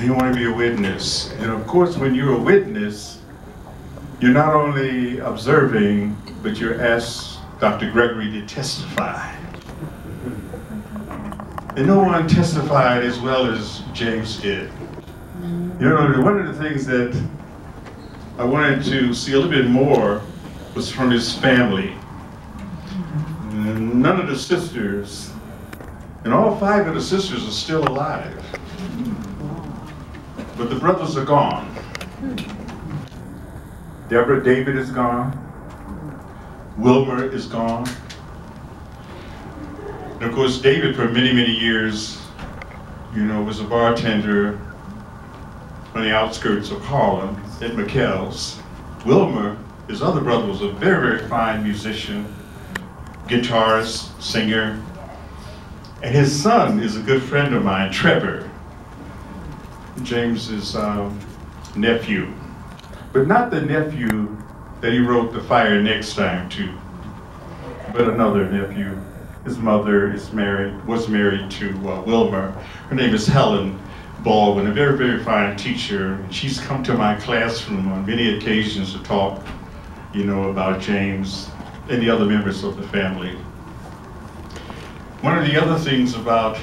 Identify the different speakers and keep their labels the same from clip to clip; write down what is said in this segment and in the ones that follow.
Speaker 1: You want to be a witness. And of course, when you're a witness, you're not only observing, but you're asked Dr. Gregory to testify. And no one testified as well as James did. You know, one of the things that I wanted to see a little bit more was from his family. None of the sisters, and all 5 of the sisters are still alive. But the brothers are gone. Deborah David is gone. Wilmer is gone. And of course, David, for many, many years, you know, was a bartender on the outskirts of Harlem at McKell's. Wilmer, his other brother, was a very, very fine musician, guitarist, singer. And his son is a good friend of mine, Trevor, James's nephew. But not the nephew that he wrote The Fire Next Time to, but another nephew. His mother was married to Wilmer. Her name is Helen Baldwin, a very, very fine teacher. She's come to my classroom on many occasions to talk, you know, about James and the other members of the family. One of the other things about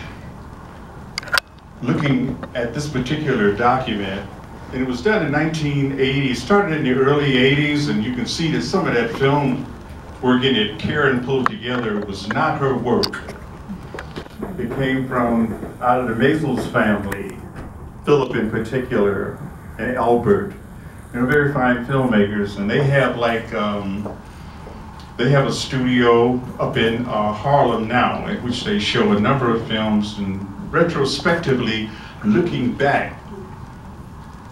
Speaker 1: looking at this particular document, and it was done in 1980, started in the early 80s, and you can see that some of that film working that Karen pulled together was not her work. It came from out of the Maisels family, Philip in particular, and Albert. They're very fine filmmakers, and they have like, they have a studio up in Harlem now, in which they show a number of films, and retrospectively looking back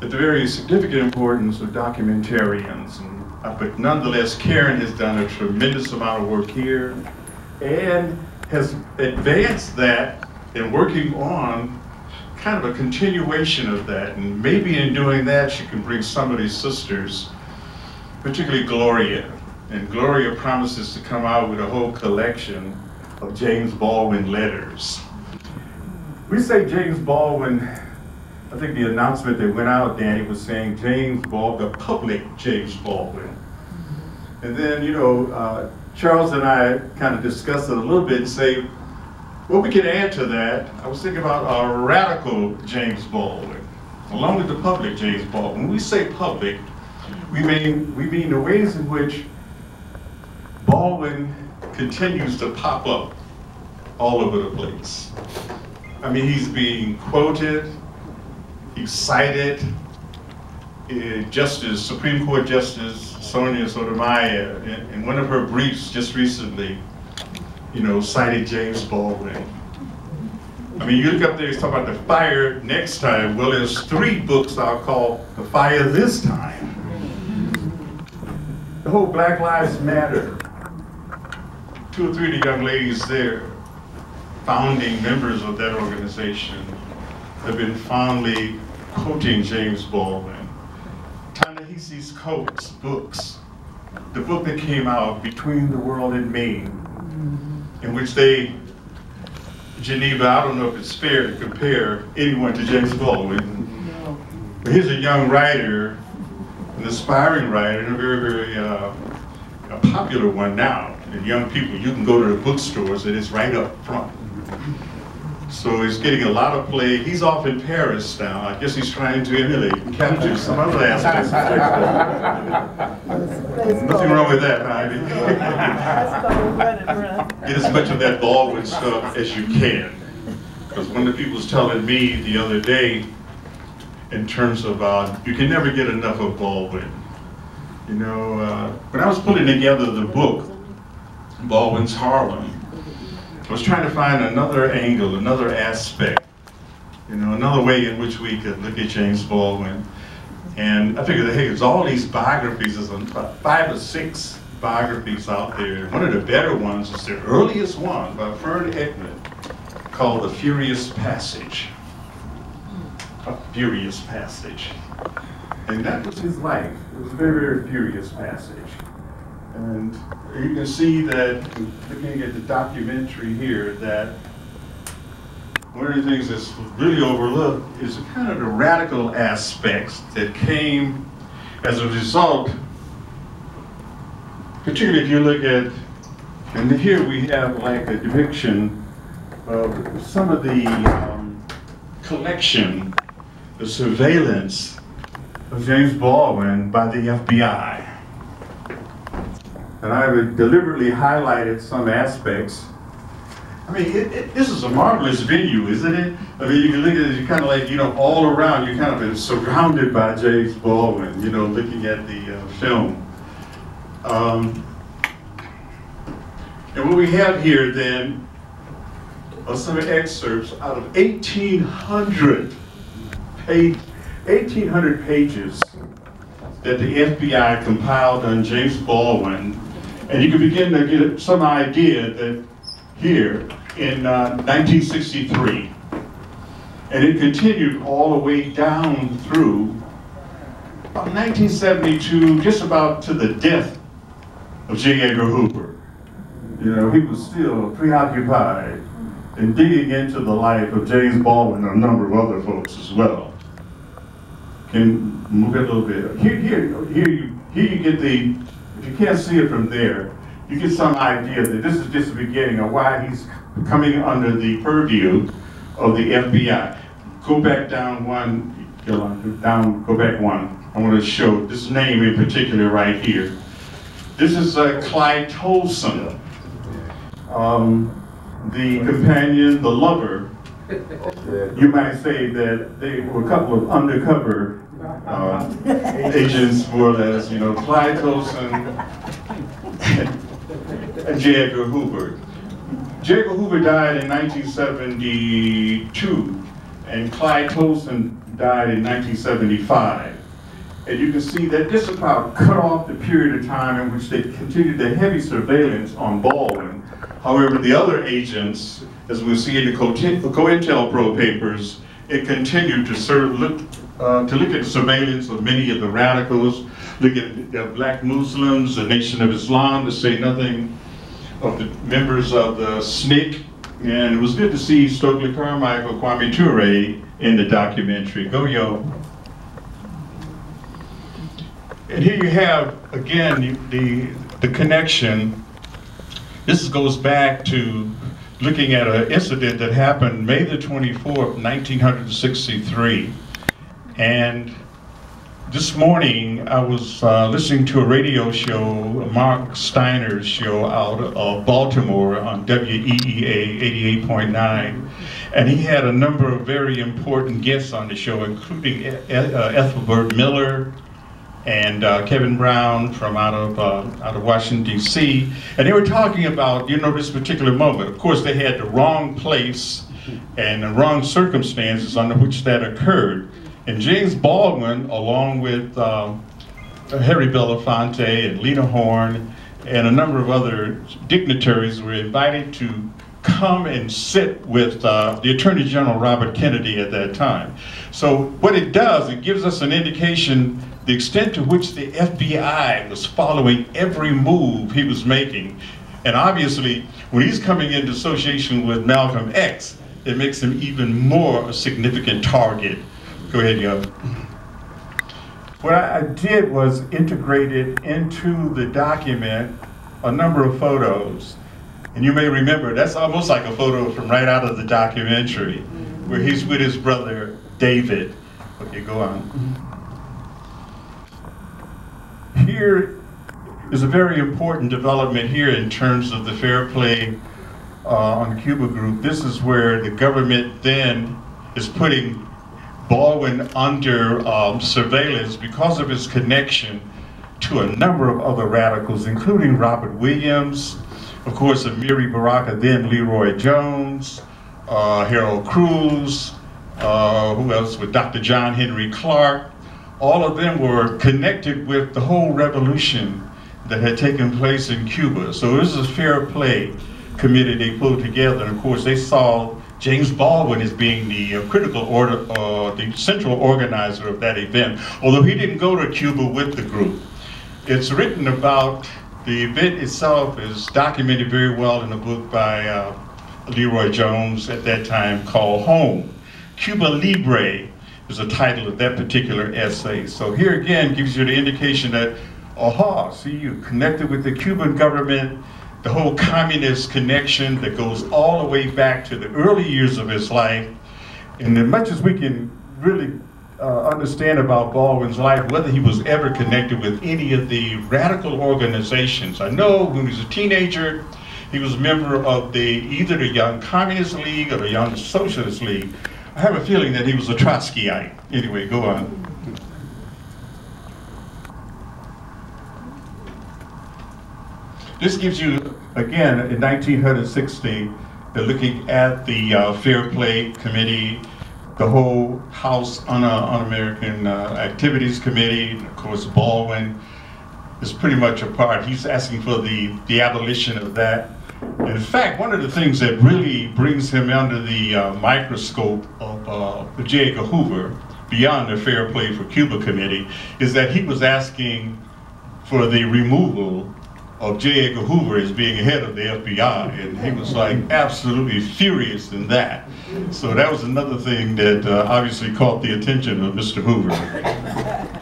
Speaker 1: at the very significant importance of documentarians. But nonetheless, Karen has done a tremendous amount of work here and has advanced that in working on kind of a continuation of that. And maybe in doing that, she can bring some of these sisters, particularly Gloria. And Gloria promises to come out with a whole collection of James Baldwin letters. We say James Baldwin, I think the announcement that went out, Danny, was saying James Baldwin, the public James Baldwin. And then, you know, Charles and I kind of discussed it a little bit and say, well, we can add to that. I was thinking about a radical James Baldwin, along with the public James Baldwin. When we say public, we mean the ways in which Baldwin continues to pop up all over the place. I mean, he's being quoted, he's cited. Supreme Court Justice Sonia Sotomayor, in one of her briefs just recently, you know, cited James Baldwin. I mean, you look up there, he's talking about The Fire Next Time. Well, there's 3 books I'll call The Fire This Time. The whole Black Lives Matter. 2 or 3 of the young ladies there, founding members of that organization, have been fondly quoting James Baldwin. Ta-Nehisi's Coates books, the book that came out, Between the World and Me, in which they, Geneva, I don't know if it's fair to compare anyone to James Baldwin, but here's a young writer, an aspiring writer, and a very, very a popular one now. And young people, you can go to the bookstores and it's right up front. So he's getting a lot of play. He's off in Paris now. I guess he's trying to emulate and capture some other aspects of Shakespeare. Nothing wrong with that, Ivy. Get as much of that Baldwin stuff as you can. Because one of the people was telling me the other day, in terms of, you can never get enough of Baldwin. You know, when I was putting together the book, Baldwin's Harlem, I was trying to find another angle, another aspect, you know, another way in which we could look at James Baldwin. And I figured, hey, there's all these biographies, there's about 5 or 6 biographies out there. One of the better ones is the earliest one by Fern Edmund, called The Furious Passage. A Furious Passage. And that was his life. It was a very, very furious passage. And you can see that, looking at the documentary here, that one of the things that's really overlooked is kind of the radical aspects that came as a result, particularly if you look at, and here we have like a depiction of some of the collection, the surveillance of James Baldwin by the FBI. And I have deliberately highlighted some aspects. I mean, this is a marvelous venue, isn't it? I mean, you can look at it, you kind of like, you know, all around, you're kind of surrounded by James Baldwin, you know, looking at the film. And what we have here then are some excerpts out of 1,800 pages that the FBI compiled on James Baldwin. And you can begin to get some idea that here in 1963, and it continued all the way down through 1972, just about to the death of J. Edgar Hoover. You know, he was still preoccupied in digging into the life of James Baldwin and a number of other folks as well. Can move it a little bit. Here you get the, if you can't see it from there, you get some idea that this is just the beginning of why he's coming under the purview of the FBI. Go back down one, go back one. I want to show this name in particular right here. This is Clyde Tolson, the companion, the lover. You might say that they were a couple of undercover agents, more or less, you know, Clyde Tolson and J. Edgar Hoover. J. Edgar Hoover died in 1972, and Clyde Tolson died in 1975. And you can see that this about cut off the period of time in which they continued the heavy surveillance on Baldwin. However, the other agents, as we'll see in the COINTELPRO papers, it continued to look at the surveillance of many of the radicals, look at the black Muslims, the Nation of Islam, to say nothing of the members of the SNCC. And it was good to see Stokely Carmichael, Kwame Ture in the documentary. Go, yo. And here you have, again, the connection. This goes back to looking at an incident that happened May the 24th, 1963. And this morning, I was listening to a radio show, Mark Steiner's show out of Baltimore on WEEA 88.9. And he had a number of very important guests on the show, including Ethelbert Miller and Kevin Brown from out of Washington, D.C. And they were talking about, you know, this particular moment. Of course, they had the wrong place and the wrong circumstances under which that occurred. And James Baldwin, along with Harry Belafonte and Lena Horne and a number of other dignitaries, were invited to come and sit with the Attorney General Robert Kennedy at that time. So what it does, it gives us an indication the extent to which the FBI was following every move he was making. And obviously, when he's coming into association with Malcolm X, it makes him even more a significant target. Go ahead, Yo. What I did was integrated into the document a number of photos. And you may remember, that's almost like a photo from right out of the documentary, where he's with his brother, David. Okay, go on. Here is a very important development here in terms of the fair play on the Cuba group. This is where the government then is putting Baldwin under surveillance because of his connection to a number of other radicals, including Robert Williams, of course, Amiri Baraka, then Leroy Jones, Harold Cruz, who else, with Dr. John Henry Clark. All of them were connected with the whole revolution that had taken place in Cuba. So this is a fair play committee they pulled together. And of course, they saw James Baldwin as being the the central organizer of that event, although he didn't go to Cuba with the group. It's written about, the event itself is documented very well in a book by Leroy Jones at that time called Home. Cuba Libre is the title of that particular essay. So here again gives you the indication that, aha, see, you connected with the Cuban government, the whole communist connection that goes all the way back to the early years of his life. And as much as we can really understand about Baldwin's life, whether he was ever connected with any of the radical organizations. I know when he was a teenager, he was a member of either the Young Communist League or the Young Socialist League. I have a feeling that he was a Trotskyite. Anyway, go on. This gives you, again, in 1960, they're looking at the Fair Play Committee, the whole House Un-American Activities Committee, and of course Baldwin is pretty much a part. He's asking for the abolition of that. In fact, one of the things that really brings him under the microscope of J. Edgar Hoover, beyond the Fair Play for Cuba Committee, is that he was asking for the removal of J. Edgar Hoover as being head of the FBI, and he was like absolutely furious in that. So that was another thing that obviously caught the attention of Mr. Hoover.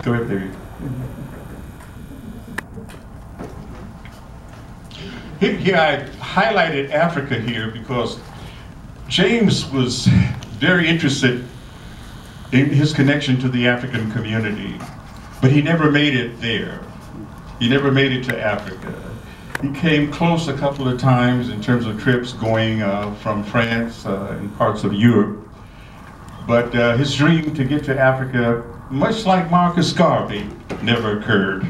Speaker 1: Go ahead, baby. Here I highlighted Africa here because James was very interested in his connection to the African community, but he never made it there. He never made it to Africa. He came close a couple of times in terms of trips going from France and parts of Europe, but his dream to get to Africa, much like Marcus Garvey, never occurred.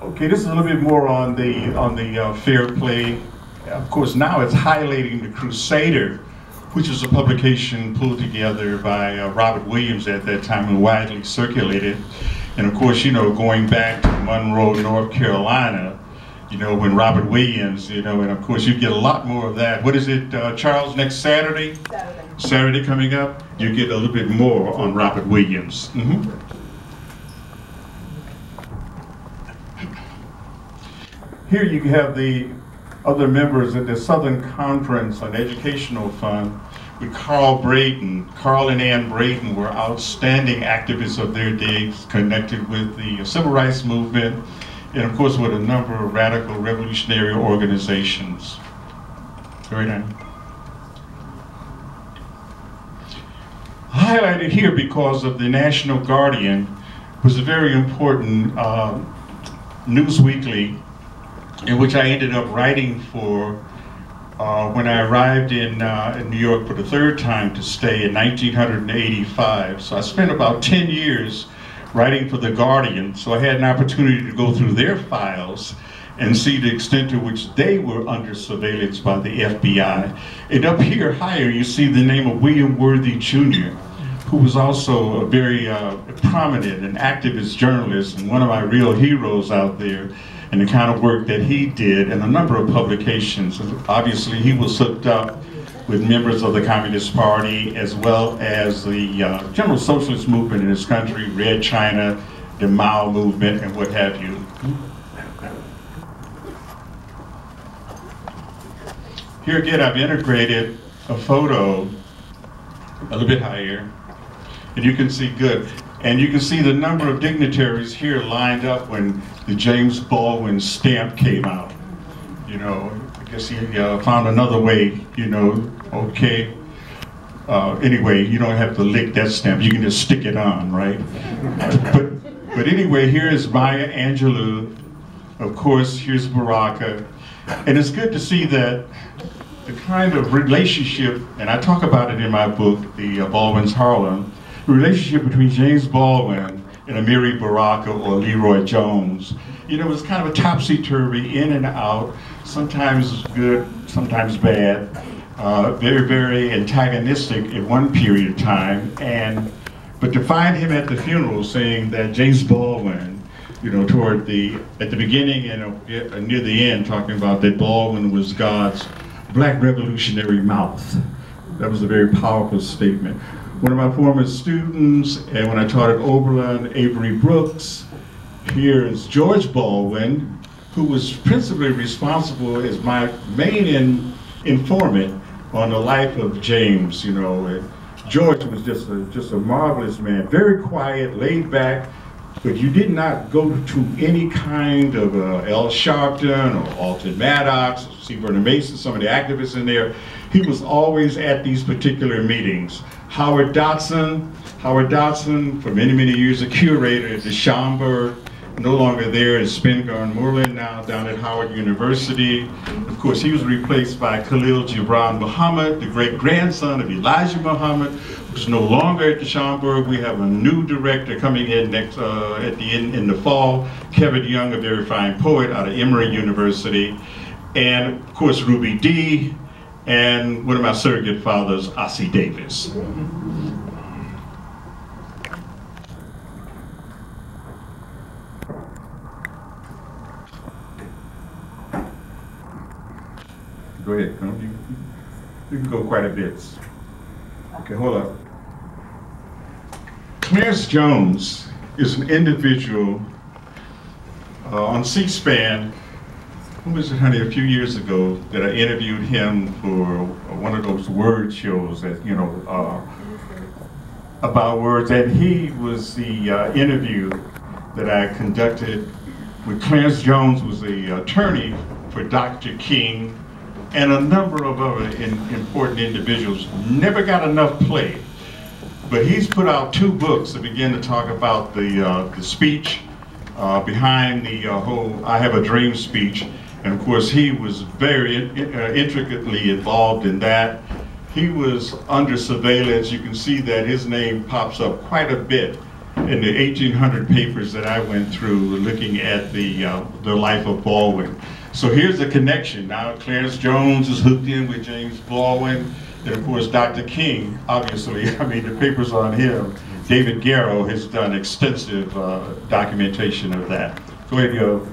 Speaker 1: Okay, this is a little bit more on the Fair Play. Of course, now it's highlighting the Crusader, which is a publication pulled together by Robert Williams at that time and widely circulated. And of course, you know, going back to Monroe, North Carolina, you know, when Robert Williams, you know, and of course you get a lot more of that. What is it, Charles, next Saturday? Saturday coming up, you get a little bit more on Robert Williams. Here you have the other members of the Southern Conference on Educational Fund with Carl Braden. Carl and Ann Braden were outstanding activists of their days, connected with the civil rights movement, and of course with a number of radical revolutionary organizations. Very nice. Highlighted here because of the National Guardian was a very important news weekly in which I ended up writing for when I arrived in New York for the third time to stay in 1985. So I spent about 10 years writing for The Guardian, so I had an opportunity to go through their files and see the extent to which they were under surveillance by the FBI. And up here higher, you see the name of William Worthy Jr., who was also a very prominent and activist journalist and one of my real heroes out there, and the kind of work that he did in a number of publications. Obviously, he was hooked up with members of the Communist Party as well as the general socialist movement in his country, Red China, the Mao movement, and what have you. Here again, I've integrated a photo a little bit higher, and you can see good. And you can see the number of dignitaries here lined up when the James Baldwin stamp came out. You know, I guess he found another way, you know, okay. Anyway, you don't have to lick that stamp, you can just stick it on, right? But anyway, here is Maya Angelou. Of course, here's Baraka. And it's good to see that the kind of relationship, and I talk about it in my book, The Baldwin's Harlem, the relationship between James Baldwin and Amiri Baraka or Leroy Jones. You know, it was kind of a topsy-turvy, in and out, sometimes good, sometimes bad, very, very antagonistic at one period of time. But to find him at the funeral saying that James Baldwin, you know, at the beginning and near the end, talking about that Baldwin was God's black revolutionary mouth. That was a very powerful statement. One of my former students, and when I taught at Oberlin, Avery Brooks, here is George Baldwin, who was principally responsible as my main informant on the life of James, you know. And George was just a marvelous man, very quiet, laid back, but you did not go to any kind of L. Sharpton or Alton Maddox, or C. Vernon Mason, some of the activists in there. He was always at these particular meetings. Howard Dotson, for many, many years, a curator at the Schomburg, no longer there, is Spingarn Moreland now down at Howard University. Of course, he was replaced by Khalil Gibran Muhammad, the great-grandson of Elijah Muhammad, who's no longer at the Schomburg. We have a new director coming in next in the fall, Kevin Young, a very fine poet out of Emory University, and of course Ruby Dee, and one of my surrogate fathers, Ossie Davis. Go ahead, you can go quite a bit. Okay, hold up. Clarence Jones is an individual on C-SPAN. Who was it, honey, a few years ago that I interviewed him for one of those word shows that, you know, about words. And he was the interview that I conducted with Clarence Jones, was the attorney for Dr. King and a number of other important individuals. Never got enough play, but he's put out 2 books that begin to talk about the speech behind the whole I Have a Dream speech. And of course, he was very intricately involved in that. He was under surveillance. You can see that his name pops up quite a bit in the 1800 papers that I went through looking at the life of Baldwin. So here's the connection. Now Clarence Jones is hooked in with James Baldwin, and of course Dr. King, obviously, I mean, the papers on him. David Garrow has done extensive documentation of that. Go ahead, Yo.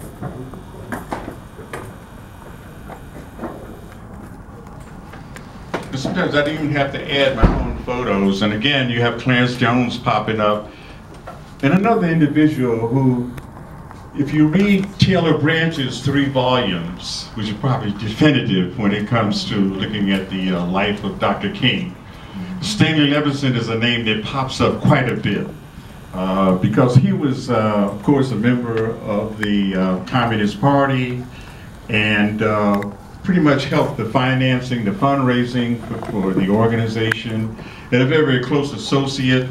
Speaker 1: Sometimes I even have to add my own photos, and again, you have Clarence Jones popping up, and another individual who, if you read Taylor Branch's 3 volumes, which are probably definitive when it comes to looking at the life of Dr. King, Stanley Levinson is a name that pops up quite a bit because he was, of course, a member of the Communist Party and pretty much helped the financing, the fundraising for the organization, and a very, very close associate,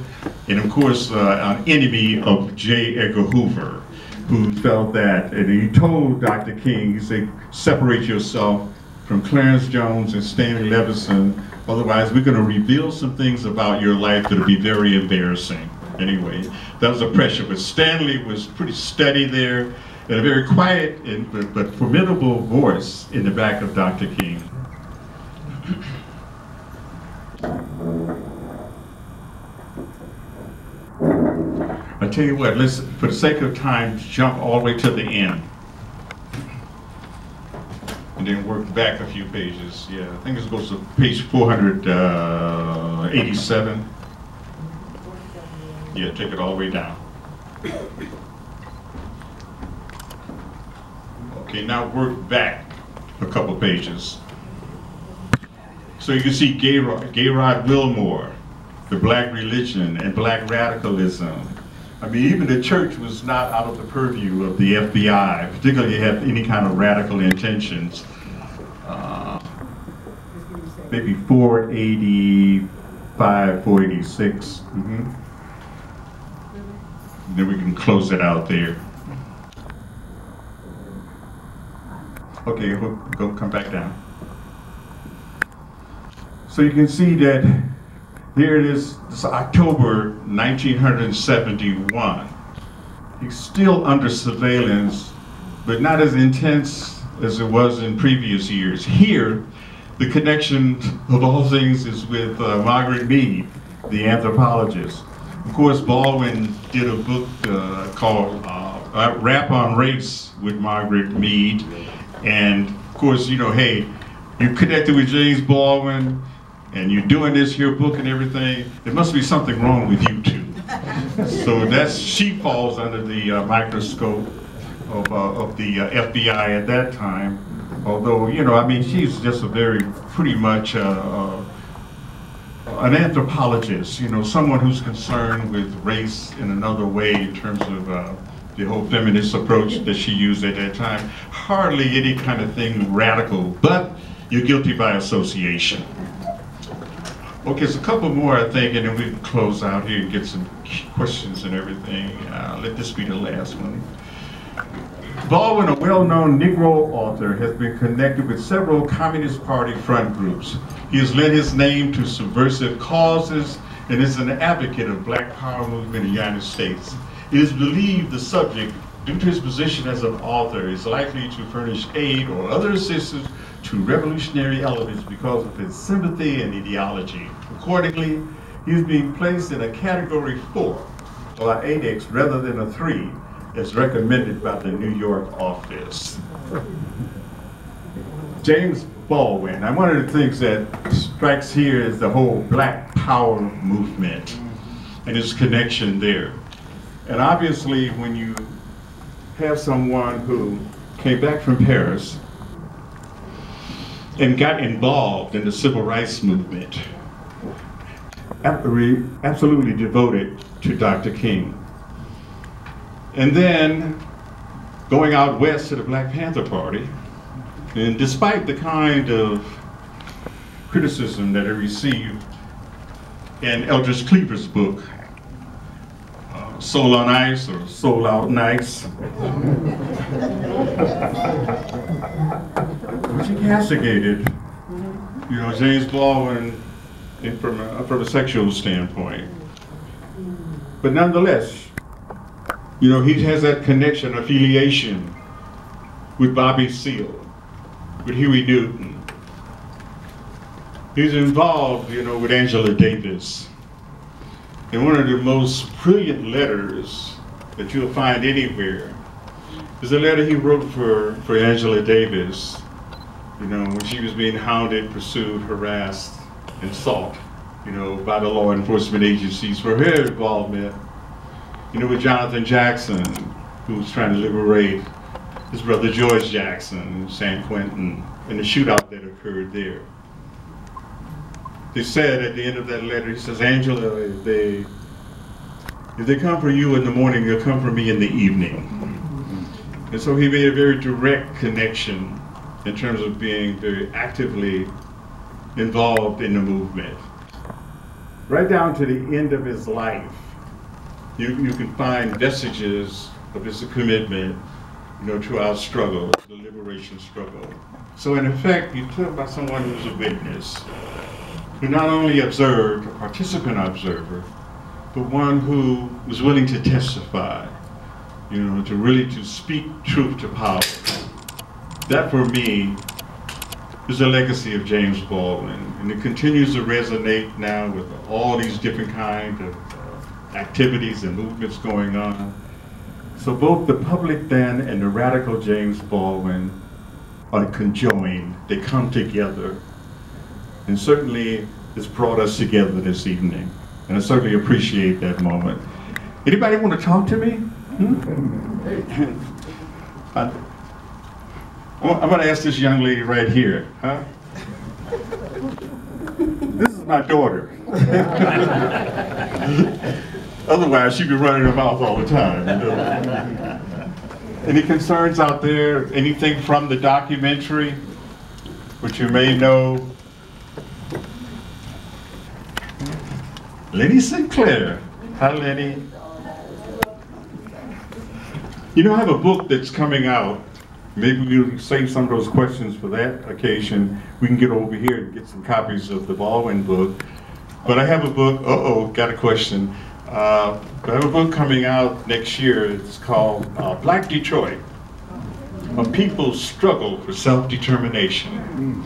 Speaker 1: and of course, an enemy of J. Edgar Hoover, who felt that, and he told Dr. King, he said, separate yourself from Clarence Jones and Stanley Levinson, otherwise we're going to reveal some things about your life that'll be very embarrassing. Anyway, that was the pressure, but Stanley was pretty steady there, and a very quiet but formidable voice in the back of Dr. King. I tell you what, let's, for the sake of time, jump all the way to the end. And then work back a few pages. Yeah, I think it goes to page 487. Yeah, take it all the way down. Okay, now work back a couple pages. So you can see Gayrod Wilmore, the black religion and black radicalism. I mean, even the church was not out of the purview of the FBI, particularly if it had any kind of radical intentions. Maybe 485, 486. Then we can close it out there. Okay, we'll come back down. So you can see that there it is, it's October 1971. He's still under surveillance, but not as intense as it was in previous years. Here, the connection of all things is with Margaret Mead, the anthropologist. Of course, Baldwin did a book called Rap on Race with Margaret Mead. And of course, you know, hey, you connected with James Baldwin, and you're doing this here book and everything, there must be something wrong with you too. So she falls under the microscope. of the FBI at that time. Although, you know, I mean, she's just a pretty much an anthropologist, you know, someone who's concerned with race in another way in terms of the whole feminist approach that she used at that time. Hardly any kind of thing radical, but you're guilty by association. Okay, so a couple more, I think, and then we can close out here and get some questions and everything. Let this be the last one. Baldwin, a well-known Negro author, has been connected with several Communist Party front groups. He has lent his name to subversive causes and is an advocate of Black Power movement in the United States. It is believed the subject, due to his position as an author, is likely to furnish aid or other assistance to revolutionary elements because of his sympathy and ideology. Accordingly, he is being placed in a category 4, or 8X rather than a 3, as recommended by the New York office. James Baldwin. Now, one of the things that strikes here is the whole Black Power movement and its connection there. And obviously, when you have someone who came back from Paris and got involved in the civil rights movement, absolutely devoted to Dr. King, and then going out west to the Black Panther Party, and despite the kind of criticism that it received in Eldridge Cleaver's book, Soul on Ice or Soul Out Nice, which he castigated, you know, James Baldwin from a sexual standpoint. But nonetheless, you know, he has that connection, affiliation with Bobby Seale, with Huey Newton. He's involved, you know, with Angela Davis. And one of the most brilliant letters that you'll find anywhere is a letter he wrote for Angela Davis, you know, when she was being hounded, pursued, harassed, and sought, you know, by the law enforcement agencies for her involvement, you know, with Jonathan Jackson, who was trying to liberate his brother George Jackson in San Quentin, and the shootout that occurred there. They said at the end of that letter, he says, Angela, if they come for you in the morning, they'll come for me in the evening. And so he made a very direct connection in terms of being very actively involved in the movement. Right down to the end of his life, you can find vestiges of his commitment, you know, to our struggle, the liberation struggle. So in effect, you talk about someone who's a witness, who not only observed, a participant observer, but one who was willing to testify, you know, to speak truth to power. That for me is the legacy of James Baldwin, and it continues to resonate now with all these different kinds of activities and movements going on. So both the public then and the radical James Baldwin are conjoined, they come together. And certainly it's brought us together this evening. And I certainly appreciate that moment. Anybody want to talk to me? I'm going to ask this young lady right here. Huh? This is my daughter. Otherwise, she'd be running her mouth all the time. You know? Any concerns out there? Anything from the documentary, which you may know? Lenny Sinclair. Hi, Lenny. You know, I have a book that's coming out. Maybe we'll save some of those questions for that occasion. We can get over here and get some copies of the Baldwin book. But I have a book, got a question. I have a book coming out next year. It's called Black Detroit, A People's Struggle for Self-Determination.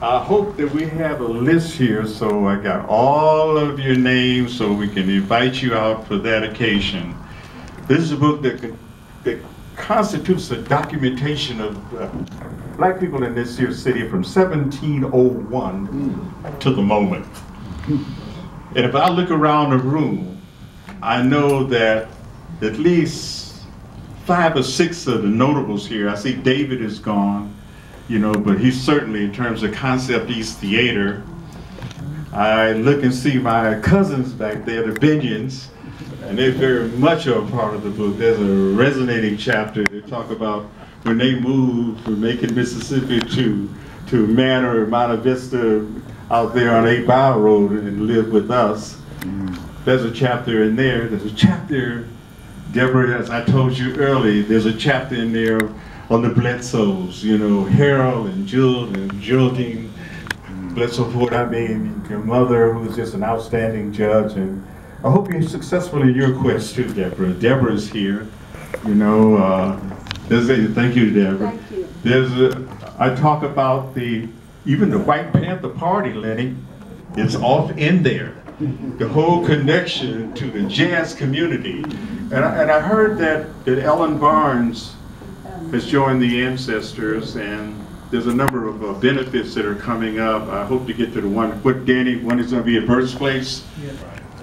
Speaker 1: I hope that we have a list here, so I got all of your names so we can invite you out for that occasion. This is a book that constitutes a documentation of black people in this here city from 1701 to the moment. And if I look around the room, I know that at least 5 or 6 of the notables here. I see David is gone, you know, but he's certainly, in terms of Concept East Theater. I look and see my cousins back there, the Binions, and they're very much a part of the book. There's a resonating chapter. They talk about when they moved from Macon, Mississippi to Manor, Monte Vista, out there on 8 Mile Road, and lived with us. There's a chapter in there. There's a chapter, Deborah, as I told you earlier, there's a chapter in there on the Bledsoes, you know, Harold and Jules and Geraldine Bledsoe Ford. I mean, your mother, who's just an outstanding judge, and I hope you're successful in your quest too, Deborah. Deborah's here, you know. Thank you, Deborah. Thank you. I talk about even the White Panther Party, Lenny. It's off in there. The whole connection to the jazz community. And I heard that Ellen Barnes has joined the Ancestors, and there's a number of benefits that are coming up. I hope to get to the one is going to be at Birchplace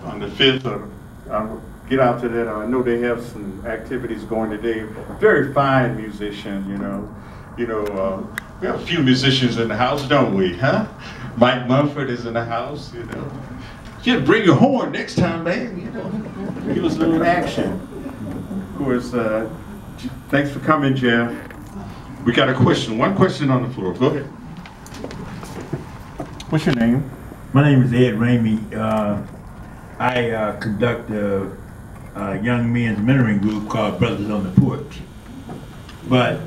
Speaker 1: on the 5th. I'll get out to that. I know they have some activities going today. Very fine musician, you know. We have a few musicians in the house, don't we, huh? Mike Mumford is in the house, you know. Just bring your horn next time, man, you know. Give us a little action. Of course, thanks for coming, Jeff. We got a question, one question on the floor. Go ahead. What's your name?
Speaker 2: My name is Ed Ramey. I conduct a young men's mentoring group called Brothers on the Porch. But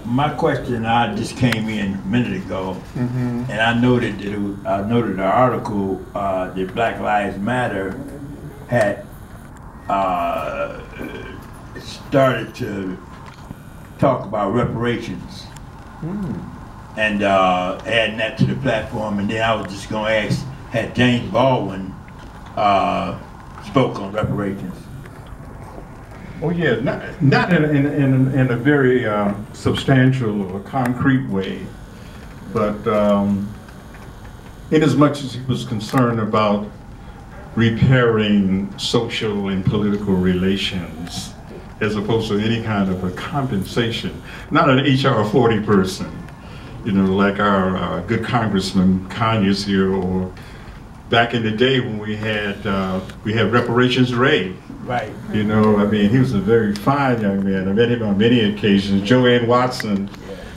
Speaker 2: my question, I just came in a minute ago, and I noted an article that Black Lives Matter had started to talk about reparations, and adding that to the platform. And then I was just going to ask, had James Baldwin spoke on reparations?
Speaker 1: Oh yeah, not in a very substantial or concrete way, but in as much as he was concerned about repairing social and political relations, as opposed to any kind of a compensation. Not an HR 40 person, you know, like our good Congressman Conyers here, or back in the day when we had Reparations Ray.
Speaker 2: Right.
Speaker 1: You know, I mean, he was a very fine young man. I met him on many occasions. Joanne Watson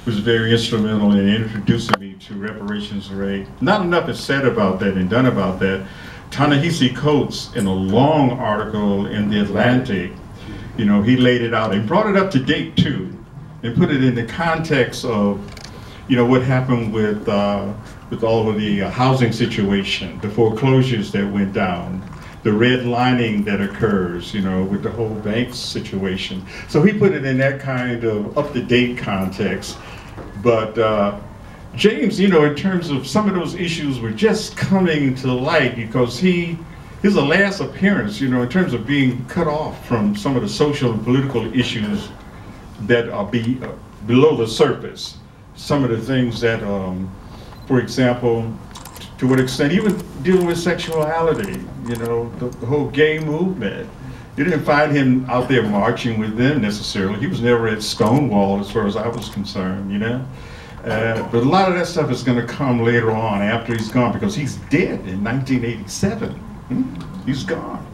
Speaker 1: was very instrumental in introducing me to Reparations Ray. Not enough is said about that and done about that. Ta-Nehisi Coates, in a long article in The Atlantic, you know, he laid it out and brought it up to date too, and put it in the context of, you know, what happened with all of the housing situation, the foreclosures that went down, the redlining that occurs, you know, with the whole banks situation. So he put it in that kind of up-to-date context. But James, you know, in terms of some of those issues were just coming to light because his last appearance, you know, in terms of being cut off from some of the social and political issues that are below the surface. Some of the things that, for example, to what extent, even dealing with sexuality, you know, the whole gay movement. You didn't find him out there marching with them necessarily. He was never at Stonewall as far as I was concerned, you know. But a lot of that stuff is going to come later on after he's gone, because he's dead in 1987. He's gone.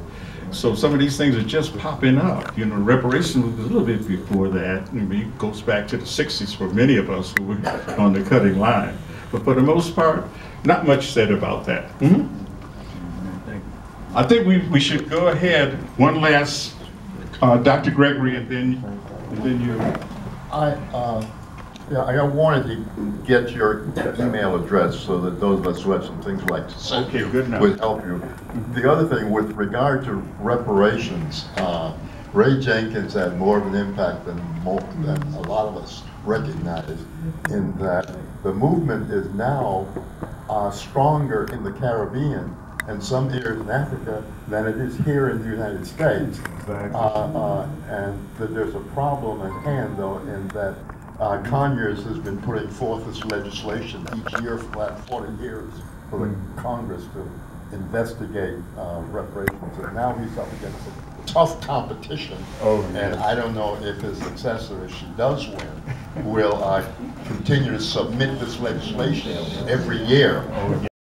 Speaker 1: So some of these things are just popping up. You know, reparations was a little bit before that. I mean, it goes back to the 60s for many of us who were on the cutting line. But for the most part, not much said about that. I think we should go ahead. One last, Dr. Gregory, and then you.
Speaker 3: I wanted to get your email address so that those of us who have some things like to say would help you. The other thing, with regard to reparations, Ray Jenkins had more of an impact than a lot of us recognize, in that the movement is now stronger in the Caribbean and some areas in Africa than it is here in the United States. And that there's a problem at hand, though, in that Conyers has been putting forth this legislation each year for the last 40 years for the Congress to investigate reparations, and now he's up against it. tough competition.
Speaker 4: Oh,
Speaker 3: And
Speaker 4: yes.
Speaker 3: I don't know if his successor, if she does win, will continue to submit this legislation every year.
Speaker 4: Oh,